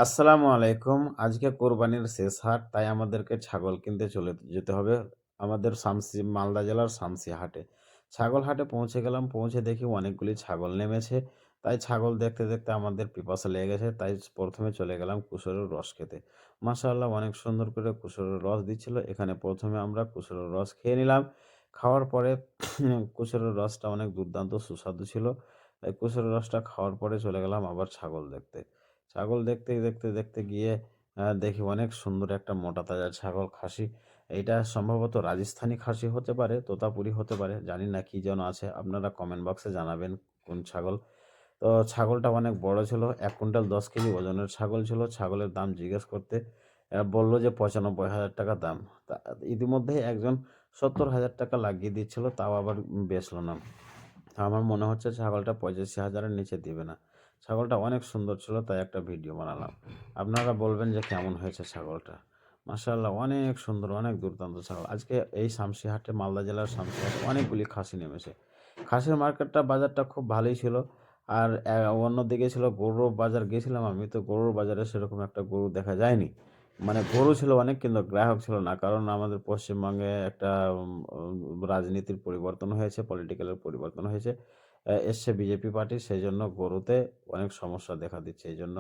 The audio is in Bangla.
আসসালামু আলাইকুম। আজকে কোরবানির শেষ হাট। তাই আমাদেরকে ছাগল কিনতে চলে যেতে হবে আমাদের মালদা জেলার শামসি হাটে। ছাগল হাটে পৌঁছে গেলাম। পৌঁছে দেখি অনেকগুলি ছাগল নেমেছে। তাই ছাগল দেখতে, দেখতে আমাদের পিপাসা লেগে গেছে। তাই ১ম এ চলে গেলাম কুসুরের রস খেতে। মাশাআল্লাহ অনেক সুন্দর করে কুসুরের রস দিচ্ছিল। এখানে ১ম এ আমরা কুসুরের রস খেয়ে নিলাম। খাওয়ার পরে কুসুরের রসটা অনেক দুর্দান্ত সুস্বাদু ছিল। তাই কুসুরের রসটা খাওয়ার পরে চলে গেলাম আবার ছাগল দেখতে। ছাগল দেখতে, দেখতে, দেখতে গিয়ে দেখি অনেক সুন্দর একটা মোটা তাজা ছাগল খাসি। এইটা সম্ভবত রাজস্থানী খাসি হতে পারে, তোতাপুরি হতে পারে। জানি না কি যেন আছে। আপনারা কমেন্ট বক্সে জানাবেন কোন ছাগল। তো ছাগলটা অনেক বড় ছিল। ১ কুইন্টাল ১০ কেজি ওজনের ছাগল ছিল। ছাগলের দাম জিজ্ঞেস করতে বলল যে ৳৯৫,০০০ দাম। তা ইতিমধ্যেই একজন ৳৭০,০০০ লাগিয়ে দিচ্ছিল, তাও আবার বেচল না। আমার মনে হচ্ছে ছাগলটা ৮৫,০০০ এর নিচে দিবে না। ছাগলটা অনেক সুন্দর ছিল, তাই একটা ভিডিও বানালাম। আপনারা বলবেন যে কেমন হয়েছে ছাগলটা। মাশাআল্লাহ অনেক সুন্দর, অনেক দুর্দান্ত ছাগল। আজকে এই শামসি হাটে, মালদা জেলার শামসি হাটে অনেকগুলি খাসি নেমেছে। খাসির মার্কেটটা, বাজারটা খুব ভালোই ছিল। আর অন্যদিকে ছিল গরুর বাজার। গেছিলাম আমি, তো গরুর বাজারে সেরকম একটা গরু দেখা যায়নি। মানে গরু ছিল অনেক, কিন্তু গ্রাহক ছিল না। কারণ আমাদের পশ্চিমবঙ্গে একটা রাজনীতির পরিবর্তন হয়েছে, পলিটিক্যাল এর পরিবর্তন হয়েছে। এসছে বিজেপি পার্টি, সেইজন্য গরুতে অনেক সমস্যা দেখা দিচ্ছে। এইজন্য